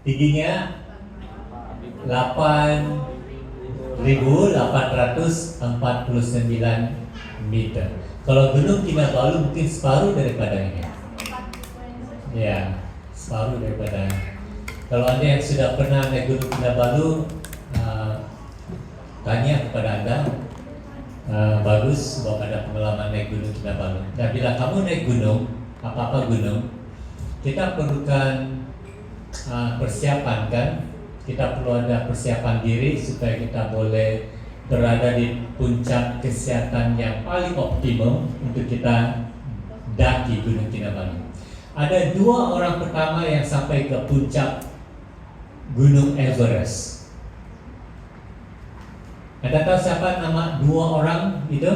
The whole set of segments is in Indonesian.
tingginya 8.849 meter. Kalau Gunung Kinabalu mungkin separuh daripada ini. Ya, separuh daripada. Kalau Anda yang sudah pernah naik Gunung Kinabalu, tanya kepada Anda. Bagus bahwa ada pengalaman naik Gunung Kinabalu. Nah, bila kamu naik gunung, apa-apa gunung, kita perlukan persiapan kan? Kita perlu ada persiapan diri supaya kita boleh berada di puncak kesehatan yang paling optimum untuk kita daki Gunung Kinabalu. Ada dua orang pertama yang sampai ke puncak Gunung Everest. Anda tahu siapa nama dua orang itu?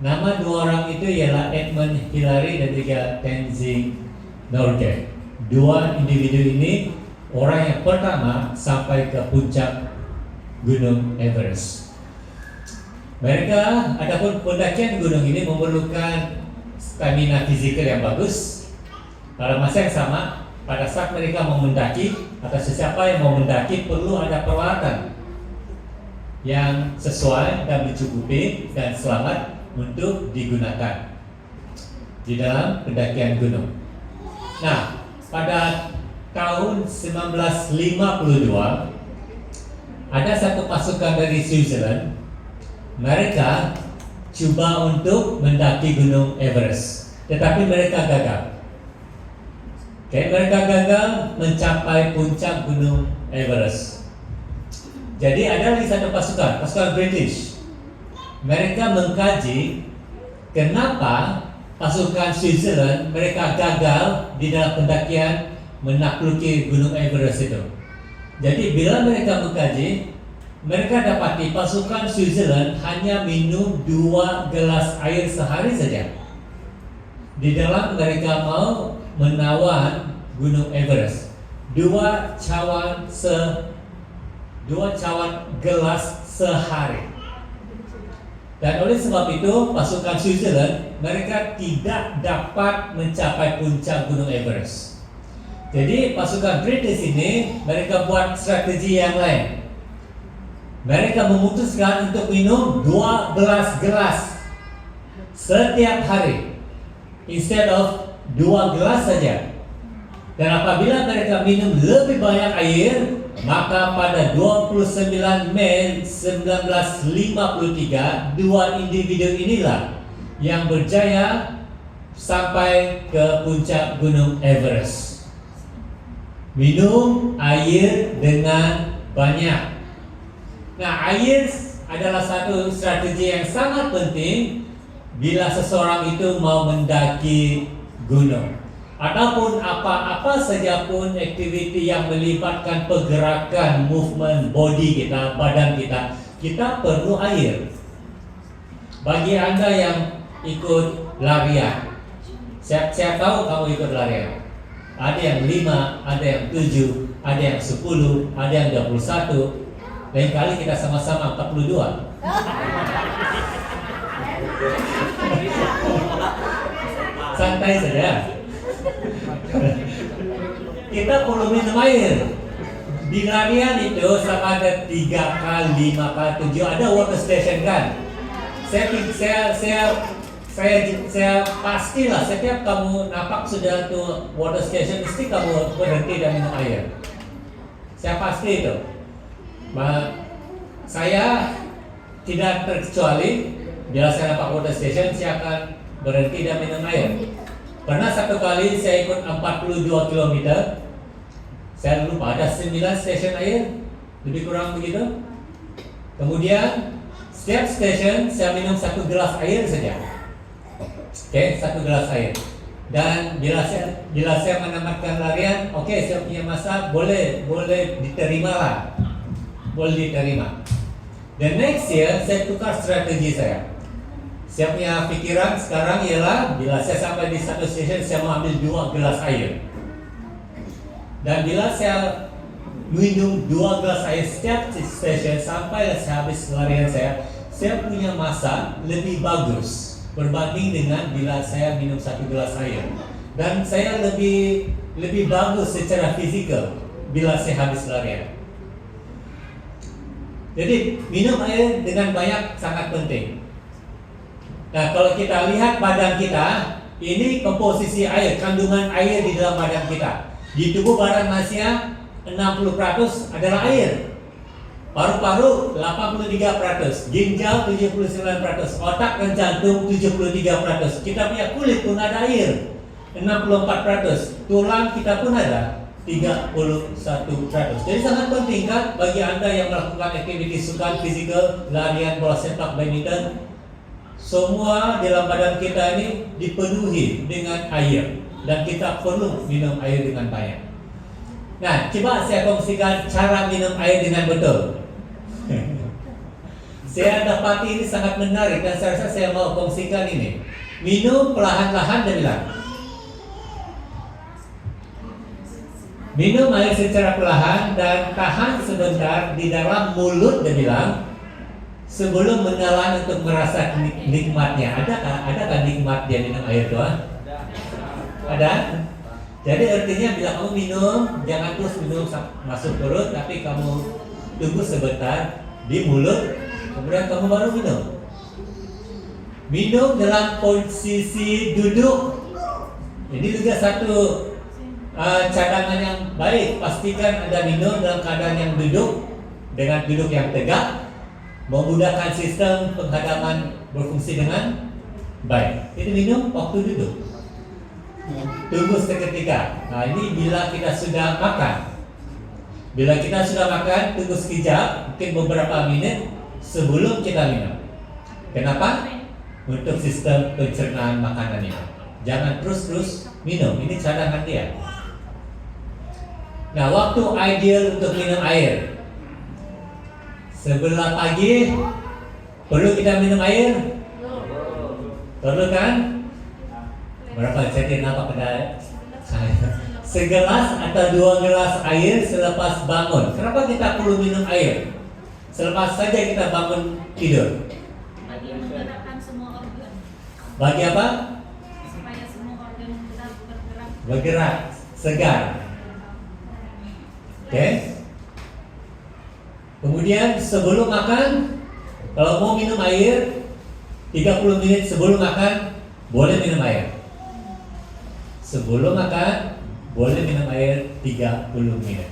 Nama dua orang itu ialah Edmund Hillary dan juga Tenzing Norgay. Dua individu ini orang yang pertama sampai ke puncak Gunung Everest. Mereka, adapun pendakian gunung ini memerlukan stamina fizikal yang bagus. Pada masa yang sama, pada saat mereka mau mendaki atau sesiapa yang mau mendaki perlu ada peralatan yang sesuai dan mencukupi dan selamat untuk digunakan di dalam pendakian gunung. Nah, pada tahun 1952 ada satu pasukan dari Switzerland. Mereka coba untuk mendaki Gunung Everest, tetapi mereka gagal. Mereka gagal mencapai puncak Gunung Everest. Jadi ada lagi satu pasukan British. Mereka mengkaji kenapa pasukan Switzerland mereka gagal di dalam pendakian menakluki Gunung Everest itu. Jadi bila mereka mengkaji, mereka dapati pasukan Switzerland hanya minum 2 gelas air sehari saja. Di dalam mereka mau menawan Gunung Everest, 2 cawan gelas sehari. Dan oleh sebab itu pasukan Switzerland mereka tidak dapat mencapai puncak Gunung Everest. Jadi pasukan British ini mereka buat strategi yang lain. Mereka memutuskan untuk minum 12 gelas setiap hari instead of 2 gelas saja. Dan apabila mereka minum lebih banyak air, maka pada 29 Mei 1953 dua individu inilah yang berjaya sampai ke puncak Gunung Everest. Minum air dengan banyak. Nah, air adalah satu strategi yang sangat penting bila seseorang itu mau mendaki gunung. Ataupun apa-apa saja pun aktiviti yang melibatkan pergerakan, movement body kita, badan kita perlu air. Bagi Anda yang ikut larian, saya tahu kamu ikut larian. Ada yang 5, ada yang 7, ada yang 10, ada yang 21. Lain kali kita sama-sama 42. Santai saja. Kita perlu minum air. Di larian itu sama ada 3 kali, 5 kali, 7 ada water station kan. Saya pastilah setiap kamu nampak sudah tuh water station mesti kamu berhenti dan minum air. Saya pasti itu. Saya tidak terkecuali bila saya nampak water station saya akan berhenti dan minum air. Pernah satu kali saya ikut 42 km. Saya lupa ada 9 stesen air, lebih kurang begitu. Kemudian setiap stesen saya minum 1 gelas air saja. Oke, 1 gelas air. Dan bila saya menamatkan larian, saya punya masa boleh diterima lah. Boleh diterima. Dan next year saya tukar strategi saya. Saya punya pikiran sekarang ialah bila saya sampai di satu stesen saya mau ambil 2 gelas air. Dan bila saya minum 2 gelas air setiap stesen sampai saya habis larian saya punya masa lebih bagus berbanding dengan bila saya minum 1 gelas air. Dan saya lebih lebih bagus secara fisikal bila saya habis larian. Jadi minum air dengan banyak sangat penting. Nah, kalau kita lihat badan kita, ini komposisi air, kandungan air di dalam badan kita. Di tubuh badan manusia 60% adalah air. Paru-paru 83%, ginjal 79%, otak dan jantung 73%. Kita punya kulit pun ada air 64%, tulang kita pun ada 31%. Jadi sangat penting kan bagi Anda yang melakukan aktivitas sukan fisikal, larian, bola sepak, badminton, semua dalam badan kita ini dipenuhi dengan air dan kita perlu minum air dengan banyak. Nah, coba saya kongsikan cara minum air dengan betul. Saya dapati ini sangat menarik dan saya rasa saya mau kongsikan ini. Minum perlahan-lahan dan bilang. Minum air secara perlahan dan tahan sebentar di dalam mulut dan bilang sebelum menelan untuk merasa nikmatnya. Adakah nikmat dia minum air doang? Ada? Jadi artinya bila kamu minum, jangan terus minum masuk perut, tapi kamu tunggu sebentar di mulut, kemudian kamu baru minum. Minum dalam posisi duduk. Ini juga satu cadangan yang baik. Pastikan Anda minum dalam keadaan yang duduk, dengan duduk yang tegak, memudahkan sistem penghadapan berfungsi dengan baik. Itu minum waktu duduk. Tunggu seketika. Nah, ini bila kita sudah makan. Bila kita sudah makan, tunggu sekejap, mungkin beberapa menit sebelum kita minum. Kenapa? Untuk sistem pencernaan makanan ini. Jangan terus-terus minum, ini cadangan dia. Nah, waktu ideal untuk minum air. Sebelah pagi, perlu kita minum air? Perlu kan? Berapa jadi nampak pada saya? Segelas atau 2 gelas air selepas bangun. Kenapa kita perlu minum air? Selepas saja kita bangun tidur. Bagi menggerakkan semua organ. Bagi apa? Supaya semua organ kita bergerak, segar. Oke. Kemudian sebelum makan, kalau mau minum air 30 menit sebelum makan boleh minum air. Sebelum makan boleh minum air 30 menit.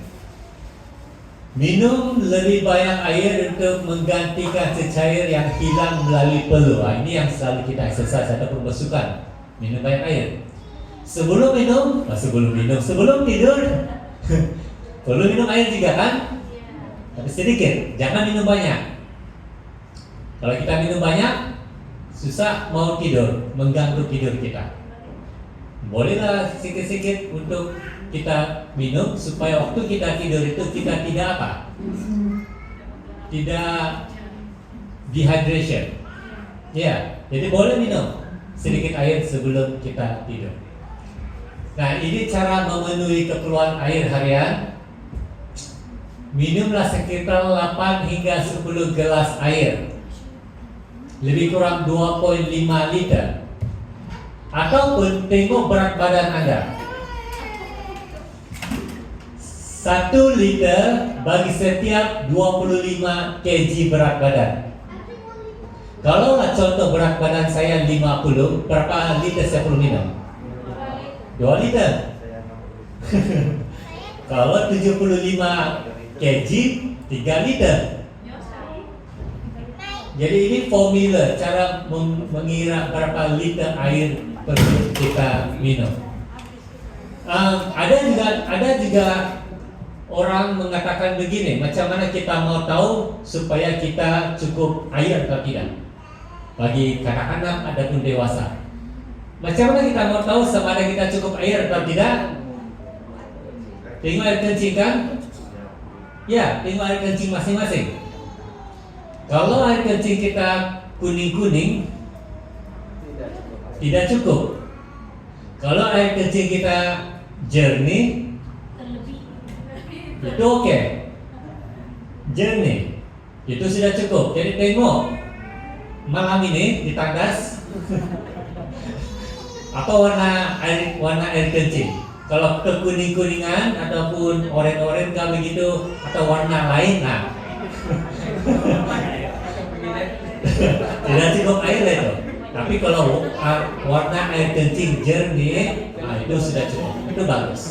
Minum lebih banyak air untuk menggantikan cecair yang hilang melalui peluh. Ini yang selalu kita exercise ataupun bersukan. Minum banyak air. Sebelum tidur perlu minum air juga kan? Tapi sedikit, jangan minum banyak. Kalau kita minum banyak, susah mau tidur, mengganggu tidur kita. Bolehlah sedikit-sedikit untuk kita minum supaya waktu kita tidur itu kita tidak apa? Tidak dehydration. Ya, jadi boleh minum sedikit air sebelum kita tidur. Nah, ini cara memenuhi keperluan air harian. Minumlah sekitar 8 hingga 10 gelas air. Lebih kurang 2,5 liter. Ataupun tengok berat badan Anda. 1 liter bagi setiap 25 kg berat badan. Kalau contoh berat badan saya 50, berapa liter saya perlu minum? 2 liter. Kalau 75 kg, 3 liter. Jadi ini formula cara mengira berapa liter air perlu kita minum. Ada juga orang mengatakan begini, macam mana kita mau tahu supaya kita cukup air atau tidak? Bagi kanak-kanak ataupun dewasa. Macam mana kita mau tahu sama ada kita cukup air atau tidak? Tengok air kencing kan? Ya, tengok air kencing masing-masing. Kalau air kencing kita kuning-kuning, tidak cukup. Kalau air kencing kita jernih, itu oke. Jernih, itu sudah cukup. Jadi tengok malam ini di tandas apa warna air kencing. Kalau kekuning-kuningan ataupun oren-oren kayak begitu atau warna lain, nah tidak cukup air lah itu. Tapi kalau warna air kencing jernih, nah itu sudah cukup, itu bagus.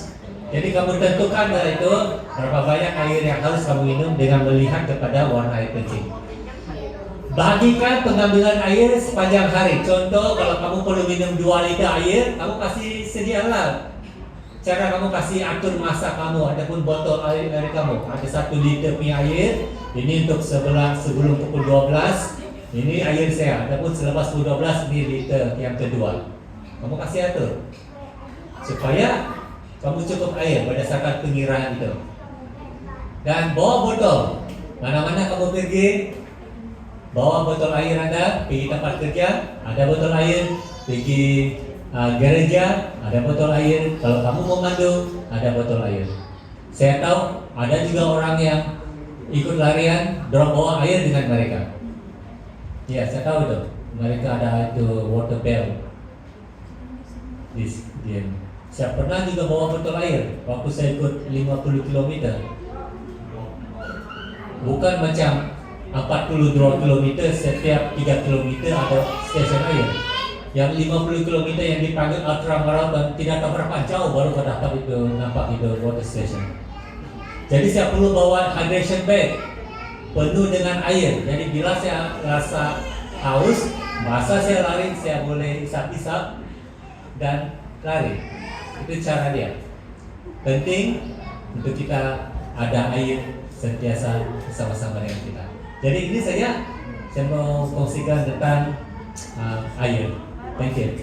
Jadi kamu tentukan dari itu berapa banyak air yang harus kamu minum dengan melihat kepada warna air kencing. Bagikan pengambilan air sepanjang hari. Contoh, kalau kamu perlu minum 2 liter air, kamu kasih sedialah. Cara kamu kasih atur masa kamu ataupun botol air dari kamu. Ada 1 liter punya air, ini untuk sebelum pukul 12, ini air saya. Ataupun selepas pukul 12, ini liter yang kedua. Kamu kasih atur supaya kamu cukup air berdasarkan pengiraan itu. Dan bawa botol. Mana-mana kamu pergi, bawa botol air Anda, pergi tempat kerja, ada botol air, pergi gereja, ada botol air. Kalau kamu mau mandu, ada botol air. Saya tahu ada juga orang yang ikut larian, dorong bawa air dengan mereka. Ya, saya tahu itu. Mereka ada itu water bell. Saya pernah juga bawa botol air waktu saya ikut 50 km. Bukan macam 42 km setiap 3 km ada stasiun air. Yang 50 km yang dipanggil ultra marathon tidak tahu berapa jauh baru dapat itu nampak itu water station. Jadi saya perlu bawa hydration bag penuh dengan air. Jadi bila saya rasa haus, masa saya lari saya boleh isap-isap dan lari. Itu cara dia. Penting untuk kita ada air sentiasa bersama-sama dengan kita. Jadi ini saya mau kongsikan tentang air. Thank you.